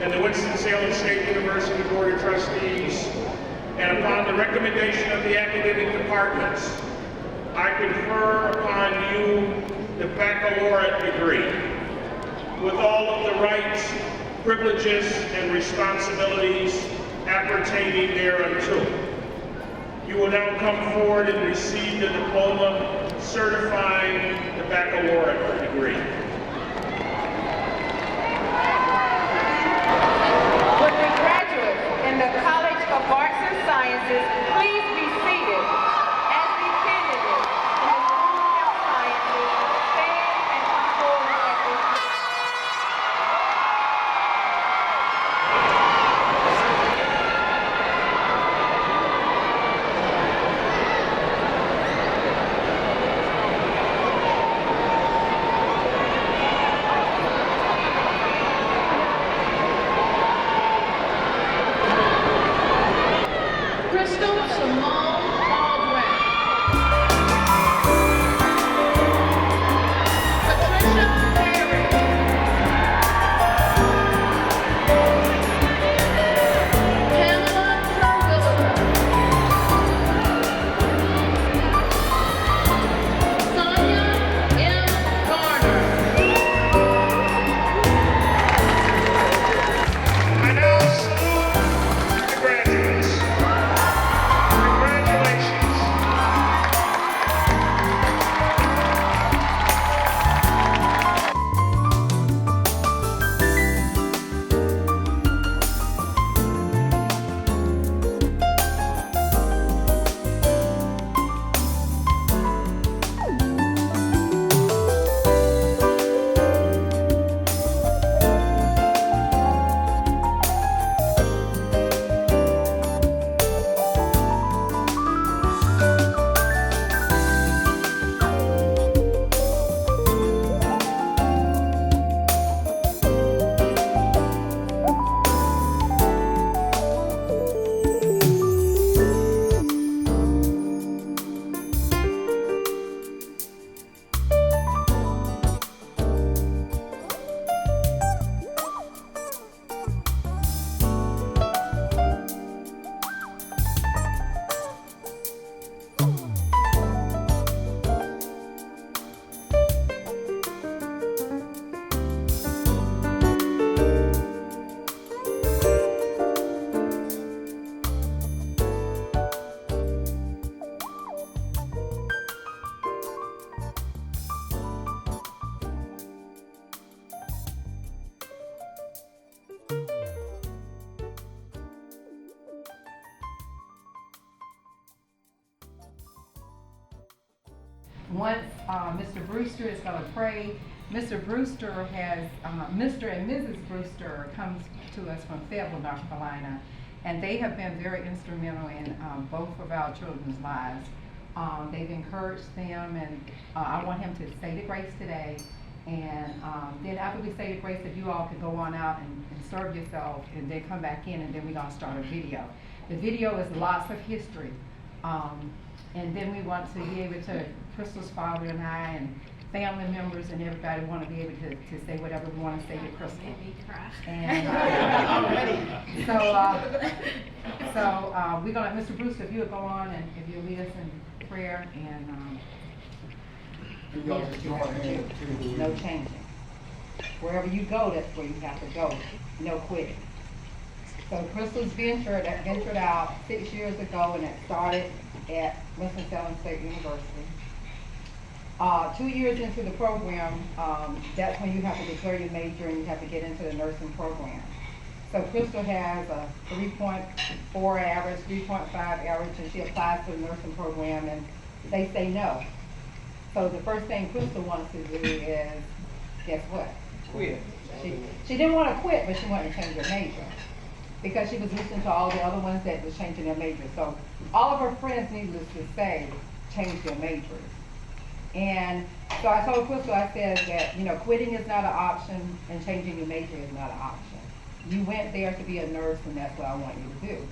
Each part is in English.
and the Winston-Salem State University Board of Trustees, and upon the recommendation of the academic departments, I confer upon you the baccalaureate degree, with all of the rights, privileges, and responsibilities appertaining thereunto. You will now come forward and receive the diploma certifying the baccalaureate degree. Would the graduates in the College of Arts and Sciences please be seated as the candidates in the School of Sciences stand and come forward at this time. Krystle Baldwin. Patricia Perry. Pamela Terwilliger. Sonia M. Garner. I now salute the graduates. Congratulations. Once Mr. Brewster is going to pray, Mr. Brewster has, Mr. and Mrs. Brewster comes to us from Fayetteville, North Carolina, and they have been very instrumental in both of our children's lives. They've encouraged them, and I want him to say the grace today, and then after we say the grace, if you all could go on out and serve yourself, and then come back in, and then we're going to start a video. The video is lots of history. And then we want to be able to, Krystle's father and I and family members and everybody want to be able to say whatever we want to say to Krystle. Made me cry. And so we're gonna, Mr. Brewster, if you would go on and if you'll lead us in prayer and no changing. Wherever you go, that's where you have to go. No quitting. So Krystle's ventured out 6 years ago, and it started at Winston-Salem State University. 2 years into the program, that's when you have to declare your major and you have to get into the nursing program. So Krystle has a 3.4 average, 3.5 average, and she applies for the nursing program, and they say no. So the first thing Krystle wants to do is, guess what? Quit. She didn't want to quit, but she wanted to change her major, because she was listening to all the other ones that was changing their major. So all of her friends, needless to say, changed their majors. And so I told Krystle, I said that, you know, quitting is not an option and changing your major is not an option. You went there to be a nurse, and that's what I want you to do.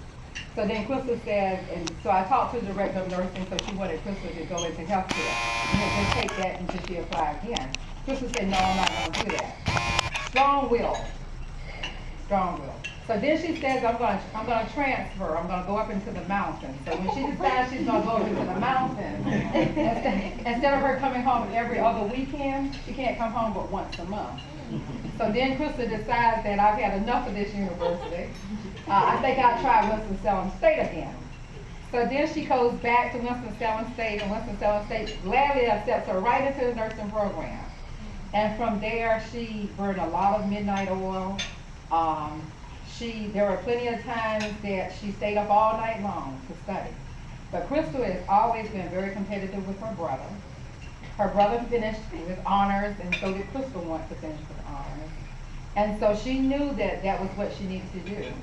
So then Krystle said, and so I talked to the director of nursing, so she wanted Krystle to go into healthcare and then just take that until she applied again. Krystle said, no, I'm not going to do that. Strong will. strong-willed. So then she says, I'm gonna transfer, I'm gonna go up into the mountains. So when she decides she's gonna go into the mountains, instead of her coming home every other weekend, she can't come home but once a month. So then Krystle decides that I've had enough of this university. I think I'll try Winston-Salem State again. So then she goes back to Winston-Salem State, and Winston-Salem State gladly accepts her right into the nursing program. And from there, she burned a lot of midnight oil. There were plenty of times that she stayed up all night long to study. But Krystle has always been very competitive with her brother. Her brother finished with honors, and so did Krystle want to finish with honors. And so she knew that that was what she needed to do.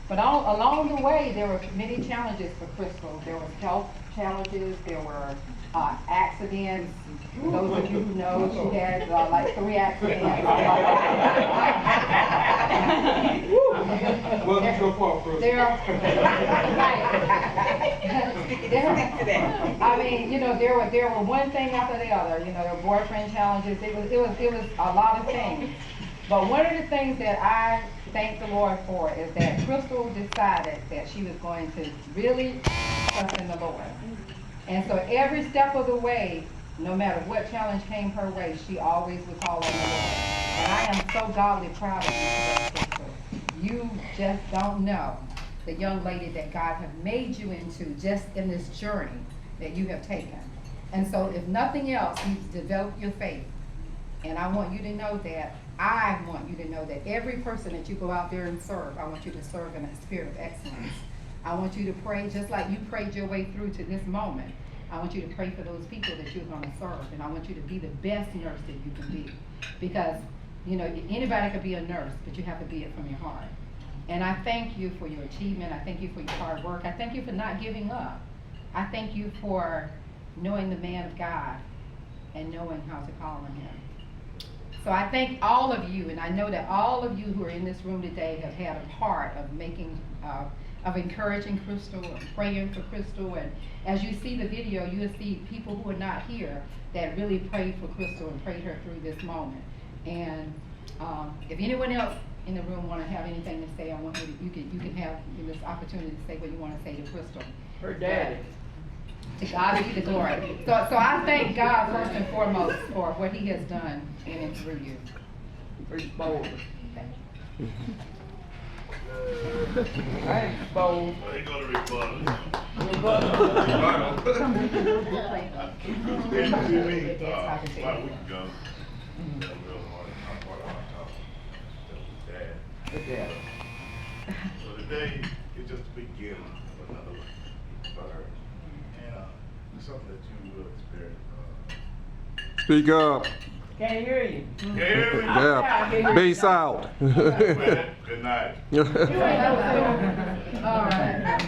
But along the way, there were many challenges for Krystle. There was health challenges, there were accidents. Those of you who know, she had like 3 accidents. Welcome to a fault, Krystle. I mean, you know, there were one thing after the other. You know, there were boyfriend challenges. It was a lot of things. But one of the things that I thank the Lord for is that Krystle decided that she was going to really trust in the Lord. And so every step of the way, no matter what challenge came her way, she always would call on the Lord. And I am so godly proud of you today, Krystle. You just don't know the young lady that God has made you into just in this journey that you have taken. And so if nothing else, you've developed your faith. And I want you to know that I want you to know that every person that you go out there and serve, I want you to serve in a spirit of excellence. I want you to pray just like you prayed your way through to this moment. I want you to pray for those people that you're going to serve, and I want you to be the best nurse that you can be. Because, you know, anybody can be a nurse, but you have to be it from your heart. And I thank you for your achievement. I thank you for your hard work. I thank you for not giving up. I thank you for knowing the man of God and knowing how to call on him. So I thank all of you, and I know that all of you who are in this room today have had a part of making, of encouraging Krystle and praying for Krystle. And as you see the video, you'll see people who are not here that really prayed for Krystle and prayed her through this moment. And if anyone else in the room want to have anything to say, I want you to, you can have this opportunity to say what you want to say to Krystle. Her daddy. To God be the glory. So I thank God first and foremost for what he has done in and through you. Krystle Baldwin. I ain't bold. I ain't gonna rebuttal. About a week ago, that real hard, I brought out talk. That was dad. So today is just the beginning of another start. And it's something that you will experience. Speak up. Can't hear you. Yeah. Bass out. Good night. All right.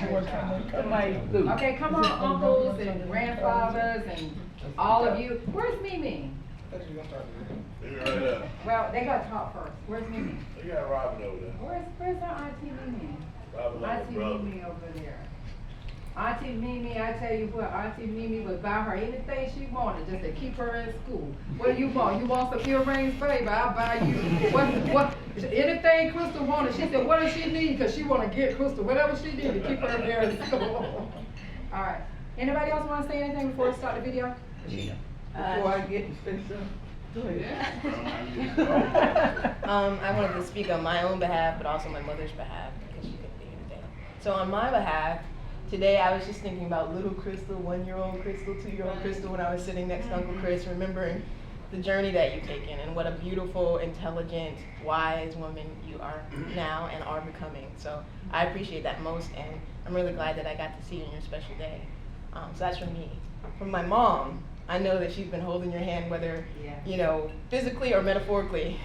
Somebody do. Okay, come on, uncles and grandfathers and all of you. Where's Mimi? Maybe right up. Well, they got to talk first. Where's Mimi? You got Robin over there. Where's our Auntie Mimi? Robin over Auntie brother. Mimi over there. Auntie Mimi, I tell you what, Auntie Mimi would buy her anything she wanted just to keep her in school. What do you want? You want some earrings, baby? I'll buy you. What? Anything Krystle wanted. She said, what does she need? Because she want to get Krystle whatever she needs to keep her there in school. All right. Anybody else want to say anything before we start the video? Before I get to say something. Go ahead. I wanted to speak on my own behalf, but also my mother's behalf, because she couldn't be here today. So on my behalf, today I was just thinking about little Krystle, 1-year-old Krystle, 2-year-old Krystle, when I was sitting next to Uncle Chris, remembering the journey that you've taken and what a beautiful, intelligent, wise woman you are now and are becoming. So I appreciate that most, and I'm really glad that I got to see you on your special day. So that's from me. From my mom, I know that she's been holding your hand, whether, you know, physically or metaphorically,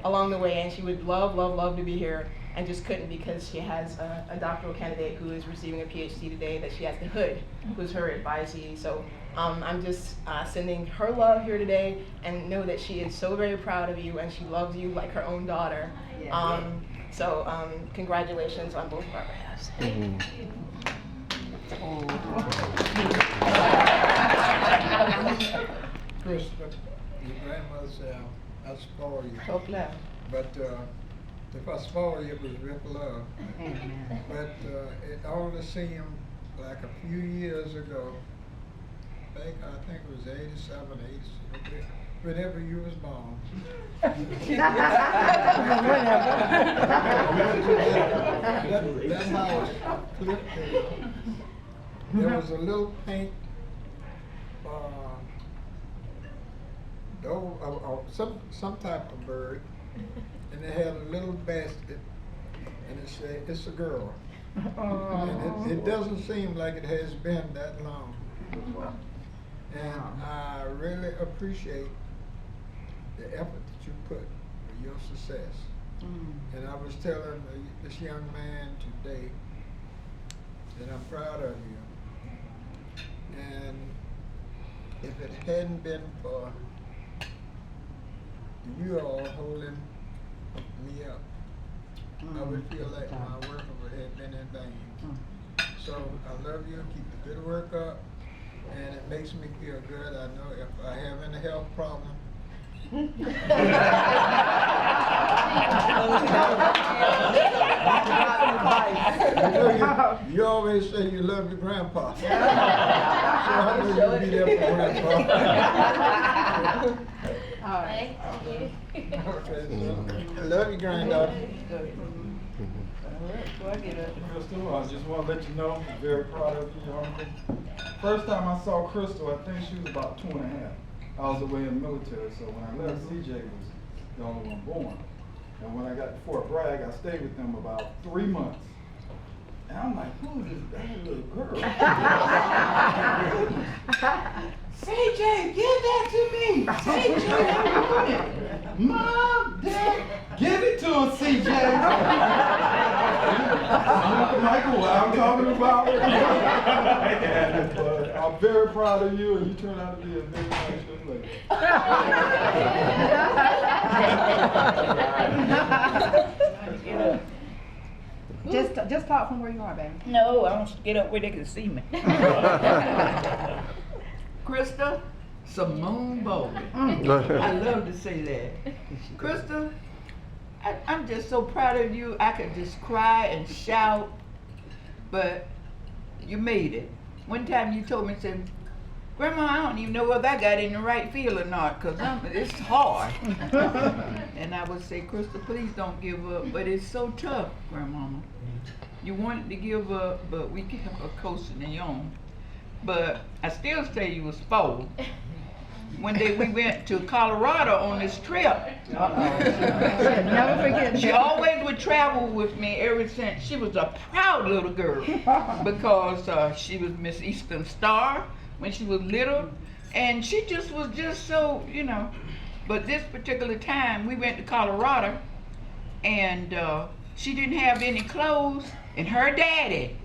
along the way, and she would love, love, love to be here, and just couldn't because she has a doctoral candidate who is receiving a PhD today that she has to hood, who's her advisee. So I'm just sending her love here today, and know that she is so very proud of you, and she loves you like her own daughter. So congratulations on both of our behalves. Krystle, your grandmother said, I'll spoil you. Talk loud. But If I spoil you, it was with love. Amen. But it only seemed like a few years ago, I think it was 87, 86, whenever you was born. That's how it flipped there. There was a little pink some type of bird, and it had a little basket, and it said, "It's a girl." And it doesn't seem like it has been that long. And I really appreciate the effort that you put for your success. And I was telling this young man today that I'm proud of you. And if it hadn't been for you all holding me up, I would feel like my work would have been in vain. So I love you, keep the good work up, and it makes me feel good. I know if I have any health problem, you always say you love your grandpa. So I know you'll be there for grandpa. Thank you. Okay, so I love you, granddaughter. Krystle, I just want to let you know, I'm very proud of you, your uncle. First time I saw Krystle, I think she was about 2 and a half. I was away in the military, so when I left, CJ was the only one born. And when I got to Fort Bragg, I stayed with them about 3 months. And I'm like, who is this bad little girl? CJ, give that to me! CJ, I want it! Mom, Dad, give it to her, CJ! Uncle Michael, what I'm talking about. But I'm very proud of you, and you turned out to be a very nice young lady. Just talk from where you are, baby. No, I want to get up where they can see me. Krystle Baldwin. I love to say that. Krystle, I'm just so proud of you. I could just cry and shout, but you made it. One time you told me, said, "Grandma, I don't even know whether I got in the right field or not, because it's hard." And I would say, "Krystle, please don't give up." But it's so tough, Grandmama. You wanted to give up, but we kept her coasting on. But I still say you was spoiled. One day we went to Colorado on this trip. Never forget. She always would travel with me ever since. She was a proud little girl because she was Miss Eastern Star when she was little, and she just was just so, you know. But this particular time we went to Colorado, and she didn't have any clothes, and her daddy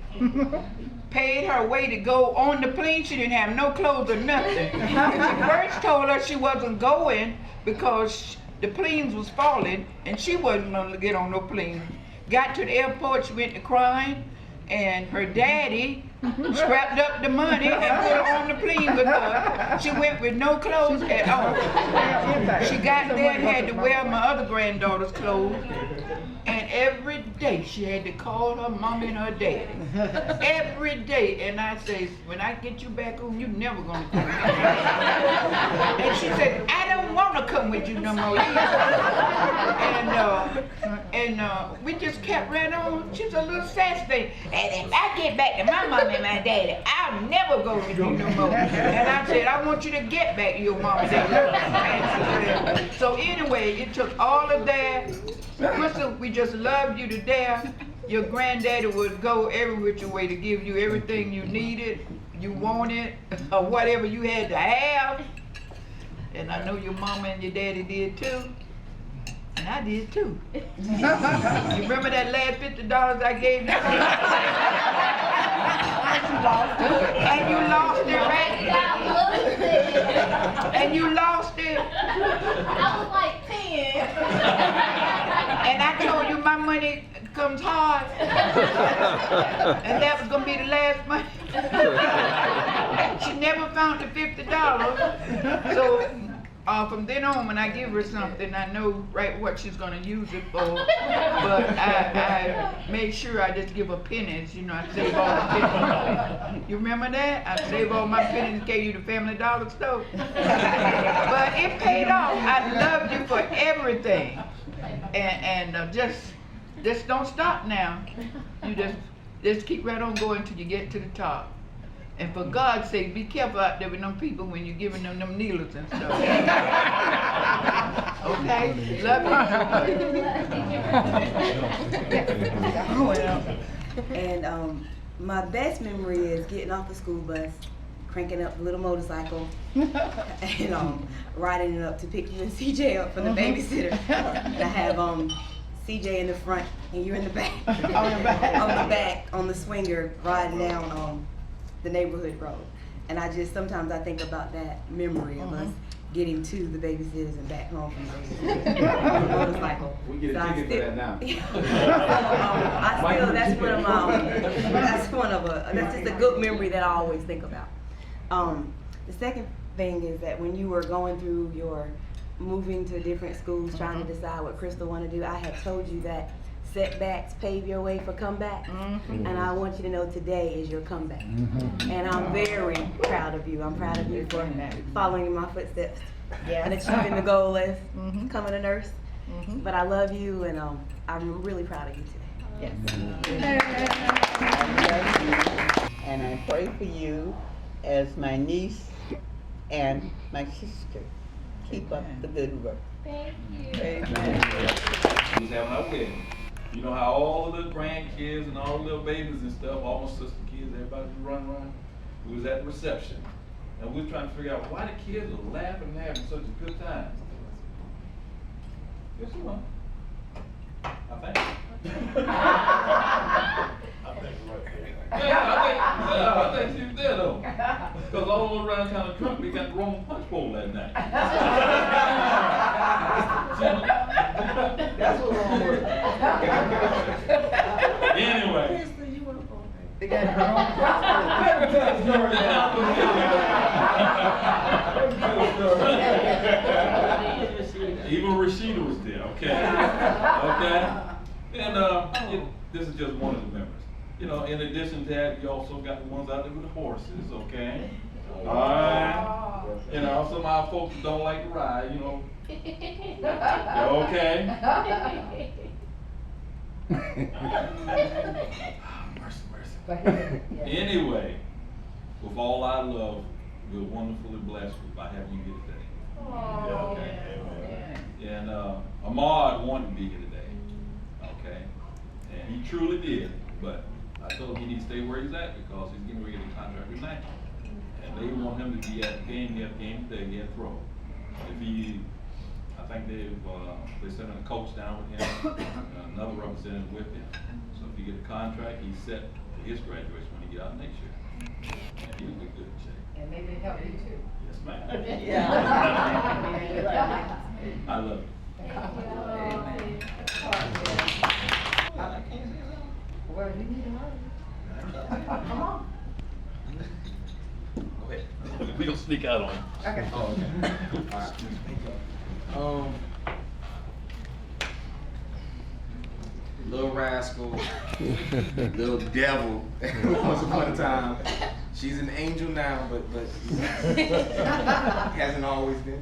paid her way to go on the plane. She didn't have no clothes or nothing. And she first told her she wasn't going because the planes was falling and she wasn't going to get on no plane. Got to the airport, she went to crying, and her daddy scrapped up the money and put her on the plane with her. She went with no clothes at all. She got there and had to wear my other granddaughter's clothes. And every day she had to call her mommy and her daddy. Every day. And I say, when I get you back home, you're never going to come with me. And she said, I don't want to come with you no more. And we just kept right on. She's a little sassy thing. And if I get back to my mommy and my daddy, I'll never go with you no more. And I said, I want you to get back to your mom and daddy. So anyway, it took all of that. Krystle, we just loved you to death. Your granddaddy would go every which way to give you everything you needed, you wanted, or whatever you had to have. And I know your mama and your daddy did too. And I did too. You remember that last $50 I gave you? And you lost it, right? And you lost it. I was like 10. And I told you my money comes hard. And that was gonna be the last money. She never found the $50. So From then on, when I give her something, I know right what she's gonna use it for. But I make sure I just give her pennies. You know, I save all the pennies. You remember that? I save all my pennies and gave you the Family Dollar store. But it paid off. I loved you for everything, and just don't stop now. You just keep right on going till you get to the top. And for God's sake, be careful out there with them people when you're giving them needles and stuff. Okay? Love you. And my best memory is getting off the school bus, cranking up the little motorcycle, and riding it up to pick you and CJ up from the babysitter. And I have CJ in the front and you're in the back. On the back, on the swinger, riding down the neighborhood road. And sometimes I think about that memory of us getting to the babysitters and back home from the babysitters on the motorcycle. We get a ticket for that now. That's just a good memory that I always think about. The second thing is that when you were going through your moving to different schools, trying to decide what Krystle wanted to do, I had told you that setbacks pave your way for comeback, and I want you to know today is your comeback. And I'm very proud of you. I'm proud of you for following in my footsteps and achieving the goal as becoming a nurse. But I love you, and I'm really proud of you today. And I pray for you as my niece and my sister. Keep up the good work. Thank you. Amen. He's having our wedding. You know how all the grandkids and all the little babies and stuff, all my sister kids, everybody run around. We was at the reception, and we were trying to figure out why the kids were laughing and having such a good time. Guess you won. I think. I think she was there though. Because all around kind of drunk, we got the wrong punch bowl that night. That's what's wrong with it. Anyway. They got the wrong Even Rashida was there, okay? Okay? And this is just one of the members. You know, in addition to that, you also got the ones out there with the horses, okay? Alright. You know, some of our folks don't like to ride, you know. Okay? Mercy. Anyway, with all our love, we're wonderfully blessed by having you here today. Okay? And Ahmad wanted to be here today, okay? And he truly did, but I told him he needs to stay where he's at because he's getting ready to get a contract with Nike. And they want him to be at the game, today, he had throw. If he, I think they sent a coach down with him, another representative with him. So if he get a contract, he's set for his graduation when he get out next year. And he'll be good in shape. And maybe help you too. Yes, ma'am. Yeah. I love you. Well, you need to hurry. Come on. Go ahead. We gonna sneak out on him. Okay. Oh, okay. All right. Little rascal, little devil. Once upon a time, she's an angel now, but hasn't always been.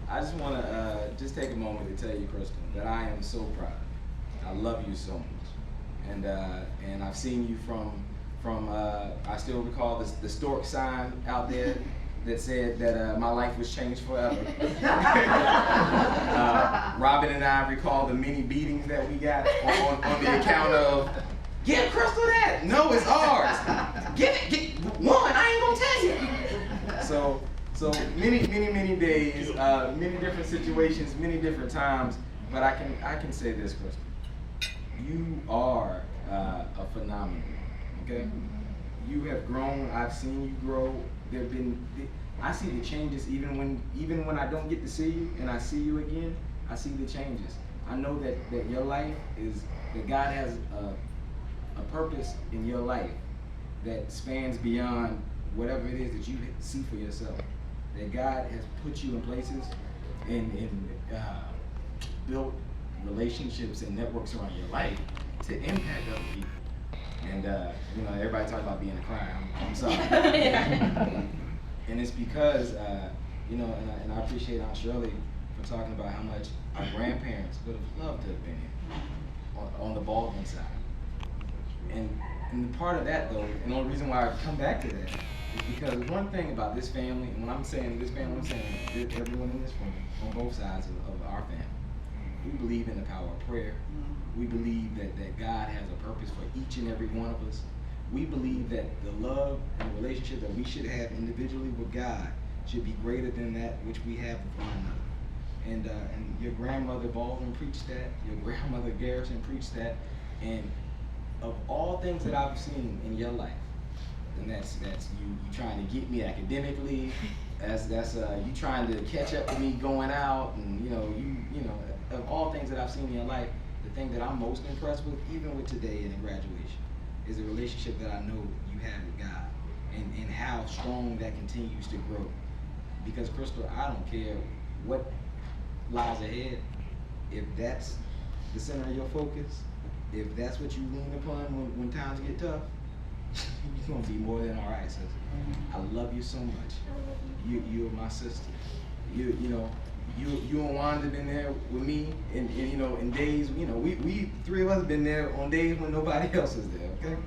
I just want to just take a moment to tell you, Krystle, that I am so proud. I love you so much, and I've seen you from I still recall the stork sign out there that said that my life was changed forever. Robin and I recall the many beatings that we got on the account of, give Krystle that. No, it's ours. Get one. I ain't gonna tell you. So many days, many different situations, many different times. But I can say this, Krystle. You are a phenomenon. Okay, you have grown. I've seen you grow. I see the changes even when I don't get to see you and I see you again. I see the changes. I know that your life that God has a purpose in your life that spans beyond whatever it is that you see for yourself. that God has put you in places and built relationships and networks around your life to impact other people. And you know, everybody talk about being a clown. I'm sorry. And it's because you know, and I appreciate Aunt Shirley for talking about how much our grandparents would have loved to have been here on the Baldwin side. And part of that, though, and the only reason why I come back to that is because one thing about this family, and when I'm saying this family, I'm saying everyone in this room, on both sides of our family, we believe in the power of prayer. We believe that God has a purpose for each and every one of us. We believe that the love and the relationship that we should have individually with God should be greater than that which we have with one another. And your grandmother Baldwin preached that. Your grandmother Garrison preached that. And of all things that I've seen in your life, and that's you trying to get me academically. That's you trying to catch up with me going out, and you know of all things that I've seen in your life, the thing that I'm most impressed with, even with today and in graduation, is the relationship that I know you have with God, and how strong that continues to grow. Because Krystle, I don't care what lies ahead, if that's the center of your focus, if that's what you lean upon when times get tough, you're gonna be more than all right, sis. I love you so much. You're my sister. You and Wanda been there with me, and you know, in days, you know, we three of us been there on days when nobody else is there, okay?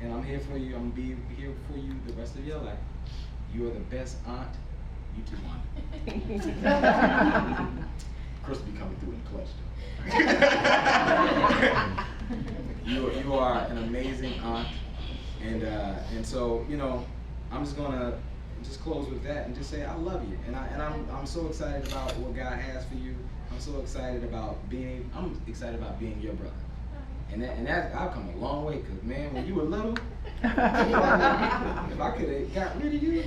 And I'm here for you. I'm gonna be here for you the rest of your life. You are the best aunt. You too, Wanda. Krystle be coming through in clutch though. You are an amazing aunt, and so, you know, I'm just gonna close with that and just say I love you, and I'm so excited about what God has for you. I'm so excited about being your brother, and that I've come a long way, because man, when you were little, if I could have got rid of you.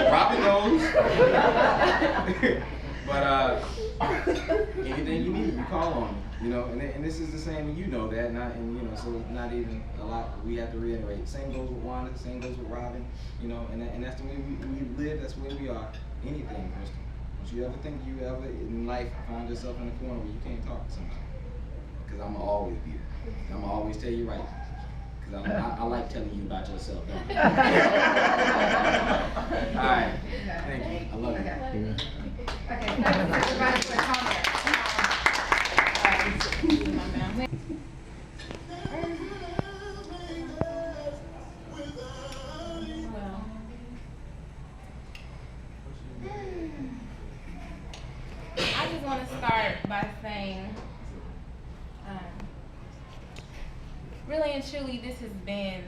Probably knows. But anything you need, you call on me. You know, and this is the same, and you know that, and you know, so not even a lot we have to reiterate. Same goes with Wanda, same goes with Robin, you know, and that's the way we live, that's the way we are. Anything, Krystle. Don't you ever think you ever in life find yourself in a corner where you can't talk to somebody? Because I'm gonna always be there. I'm gonna always tell you right. Because I like telling you about yourself. Don't I? All right. Thank you. I love you. Okay, thank you everybody for coming. I just want to start by saying, really and truly, this has been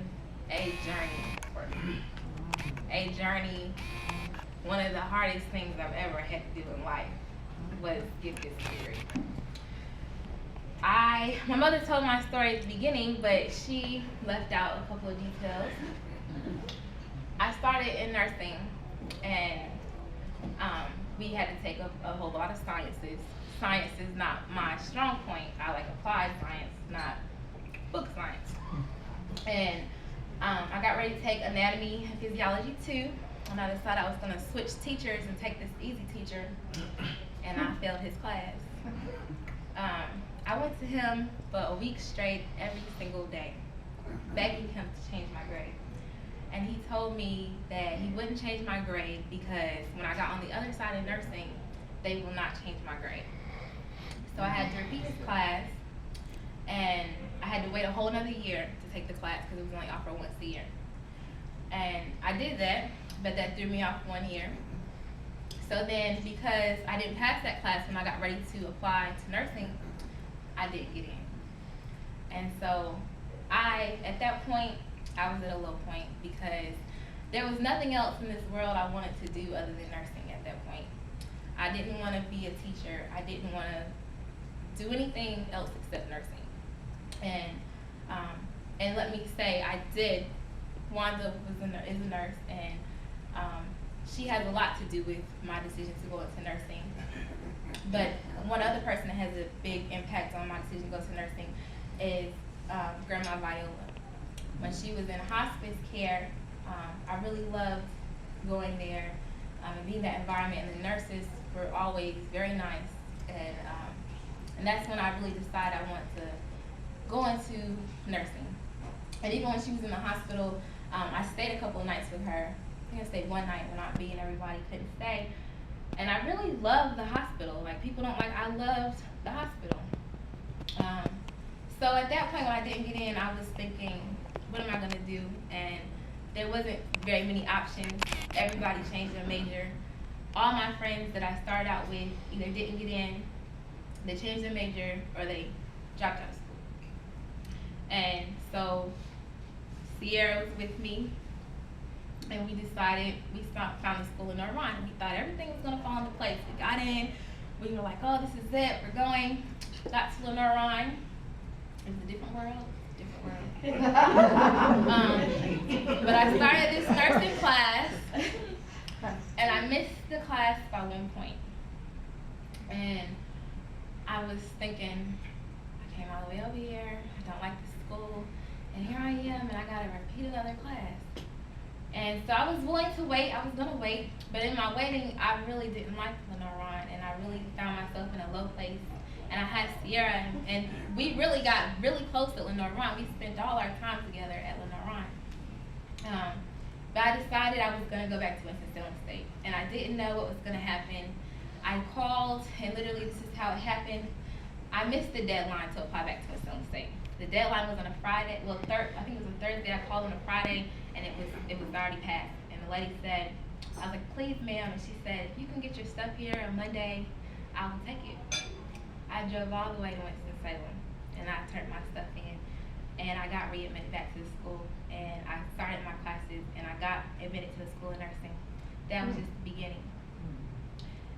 a journey for me. A journey. One of the hardest things I've ever had to do in life was get this degree. My mother told my story at the beginning, but she left out a couple of details. I started in nursing, and we had to take a whole lot of sciences. Science is not my strong point. I like applied science, not book science. And I got ready to take anatomy and physiology too, and I decided I was going to switch teachers and take this easy teacher, and I failed his class. I went to him for a week straight every single day, begging him to change my grade. And he told me that he wouldn't change my grade because when I got on the other side of nursing, they will not change my grade. So I had to repeat his class, and I had to wait a whole another year to take the class because it was only offered once a year. And I did that, but that threw me off 1 year. So then, because I didn't pass that class when I got ready to apply to nursing, I didn't get in. And so at that point, I was at a low point because there was nothing else in this world I wanted to do other than nursing at that point. I didn't want to be a teacher. I didn't want to do anything else except nursing. And let me say, I did. Wanda is a nurse, and she has a lot to do with my decision to go into nursing. But one other person that has a big impact on my decision to go to nursing is Grandma Viola. when she was in hospice care, I really loved going there and being in that environment, and the nurses were always very nice, and that's when I really decided I wanted to go into nursing. And even when she was in the hospital, I stayed a couple of nights with her. I think I stayed one night when Aunt B and everybody couldn't stay. And I really loved the hospital. Like, people don't like, I loved the hospital. So at that point when I didn't get in, I was thinking, what am I gonna do? And there wasn't very many options. Everybody changed their major. All my friends that I started out with either didn't get in, they changed their major, or they dropped out of school. And so Sierra was with me, and we decided, we found a school in Norman. We thought everything was gonna fall into place. We got in, we were like, oh, this is it, we're going. Got to Norman. It was a different world. But I started this nursing class, and I missed the class by 1 point. And I was thinking, I came all the way over here, I don't like the school, and here I am, and I gotta repeat another class. And so I was willing to wait, I was gonna wait, but in my waiting, I really didn't like Lenore, and I really found myself in a low place. And I had Sierra, and we really got really close at Lenore. We spent all our time together at Lenore. But I decided I was gonna go back to Winston-Salem State, and I didn't know what was gonna happen. I called, and literally this is how it happened. I missed the deadline to apply back to Winston-Salem State. The deadline was on a Friday, well, I think it was a Thursday. I called on a Friday, and it was already passed. And the lady said, I was like, please ma'am, and she said, if you can get your stuff here on Monday, I will take it. I drove all the way to Winston-Salem, and I turned my stuff in, and I got readmitted back to the school, and I started my classes, and I got admitted to the School of Nursing. That was just the beginning.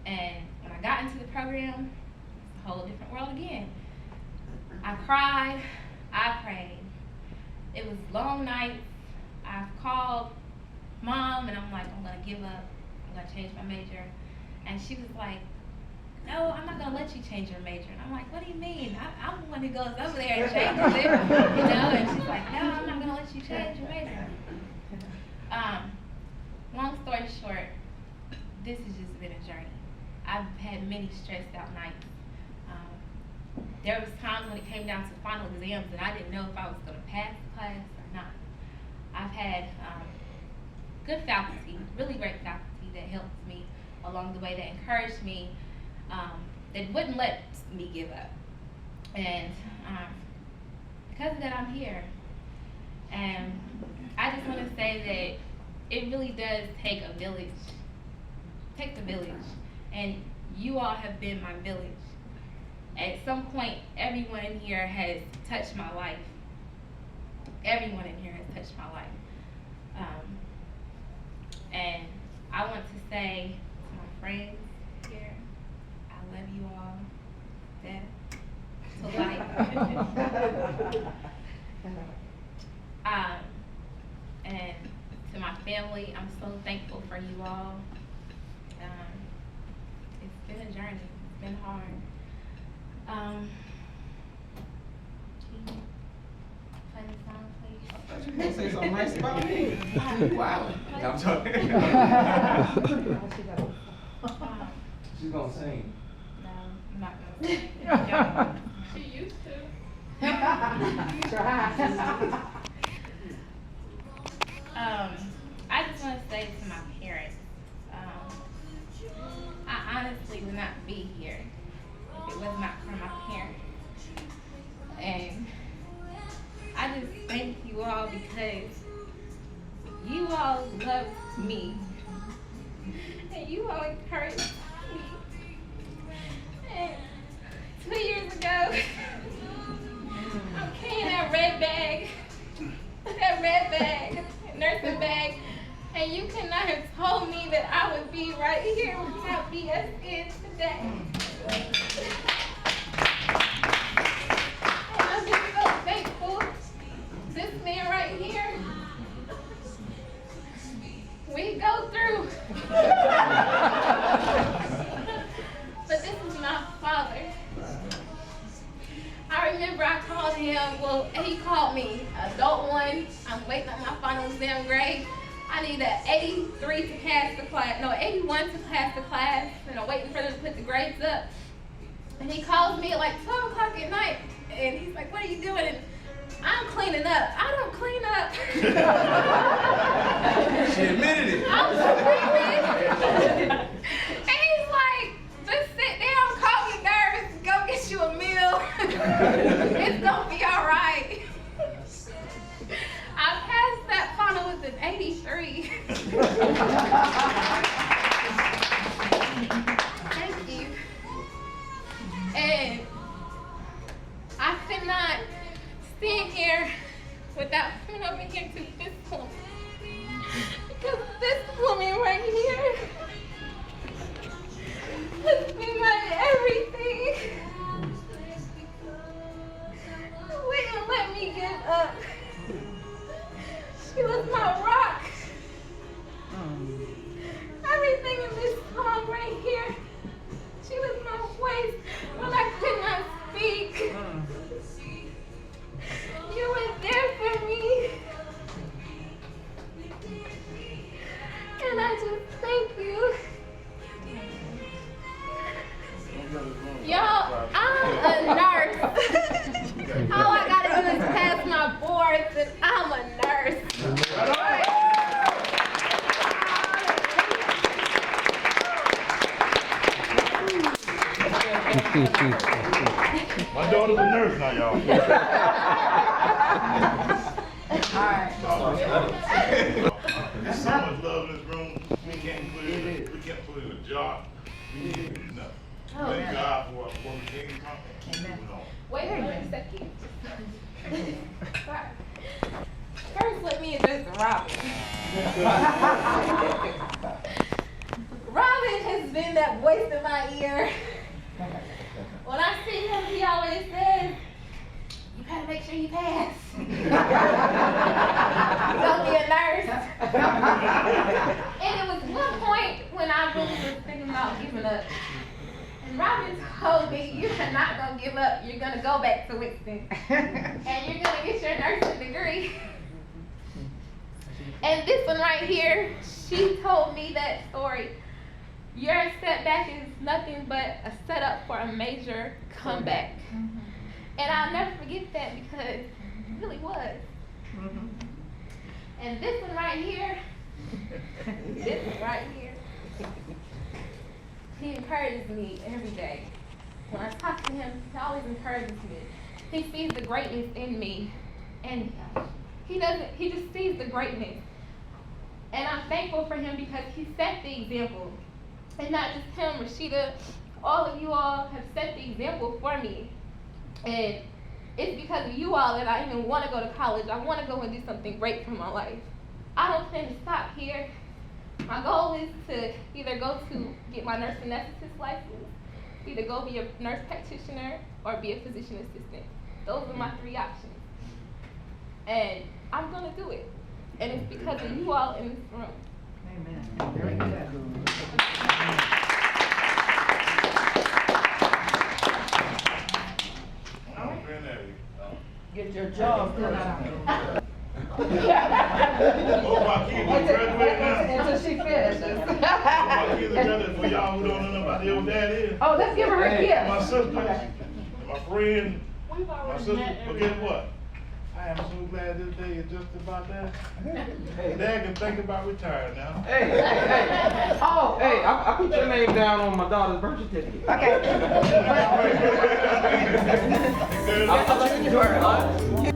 And when I got into the program, it's a whole different world again. I cried, I prayed. It was long nights. I called Mom, and I'm like, I'm gonna give up, I'm gonna change my major. And she was like, no, I'm not gonna let you change your major. And I'm like, what do you mean? I'm the one who goes over there and changes it, you know? And she's like, no, I'm not gonna let you change your major. Long story short, this has just been a journey. I've had many stressed out nights. There was times when it came down to final exams and I didn't know if I was gonna pass the class or not. I've had good faculty, really great faculty that helped me along the way, that encouraged me, that wouldn't let me give up. And because of that, I'm here. And I just want to say that it really does take a village. Take the village. And you all have been my village. At some point, everyone in here has touched my life. Everyone in here has touched my life. And I want to say to my friends here, I love you all. To life. And to my family, I'm so thankful for you all. It's been a journey. It's been hard. Can you play the song, please? You gonna say something nice about me? Wow. I'm talking. She's gonna sing. No, I'm not gonna sing. She used to. I just want to say to my parents, I honestly would not be here if it was not for my parents. And I just thank you all because you all loved me. And you all encouraged me. And 2 years ago, I'm carrying that red bag, nursing bag, and you could not have told me that I would be right here with my BSN today. And I'm just so thankful. This man right here, we go through. But this is my father. I remember I called him, well, he called me, adult one, I'm need an 83 to pass the class, no, 81 to pass the class, and I'm waiting for them to put the grades up. And he calls me at like 12 o'clock at night, and he's like, what are you doing? And I'm cleaning up. I don't clean up. She admitted it. I'm screaming. And he's like, just sit down, call me nervous, go get you a meal. It's gonna be all right. I passed that final with an 83. Thank you. And I could not stand here without coming over here to this woman. Because this woman right here has been my everything. Wouldn't let me give up. She was my rock. Everything in this song right here. She was my voice when I could not speak. You were there for me. And I just thank you. Y'all, I'm a nurse. All I gotta do is pass my boards and I'm a nurse. My daughter's a nurse now, y'all. There's so much love in this room. We can't put it in a jar. We can't do nothing. Thank God for where we came from. Keep moving on. Wait a second. First, let me address Robin. Robin has been that voice in my ear. When I see him, he always says, you gotta make sure you pass. Don't be a nurse. And it was one point when I really was thinking about giving up. And Robin told me, you're not gonna give up, you're gonna go back to Winston. And you're gonna get your nursing degree. And this one right here, she told me that story. Your setback is nothing but a setup for a major comeback. And I'll never forget that because it really was. And this one right here, he encourages me every day. When I talk to him, he always encourages me. He sees the greatness in me, and he just sees the greatness. And I'm thankful for him because he set the example. And not just him, Rashida, all of you all have set the example for me. And it's because of you all that I even want to go to college. I want to go and do something great for my life. I don't plan to stop here. My goal is to either go to get my nurse anesthetist license, either go be a nurse practitioner, or be a physician assistant. Those are my 3 options. And I'm going to do it. And it's because of you all in this room. Amen. Very good. Get your job done. Both my kids are graduating now. Until she finishes. My kids are graduating. For y'all who don't know about who dad is. Oh, let's give her a gift. My sister, my friend, my sister, but guess what? I am so glad this day is just about that. Dad can think about retiring now. Hey. Oh, hey, I put your name down on my daughter's birth certificate. Okay. Okay. I'll let you enjoy it.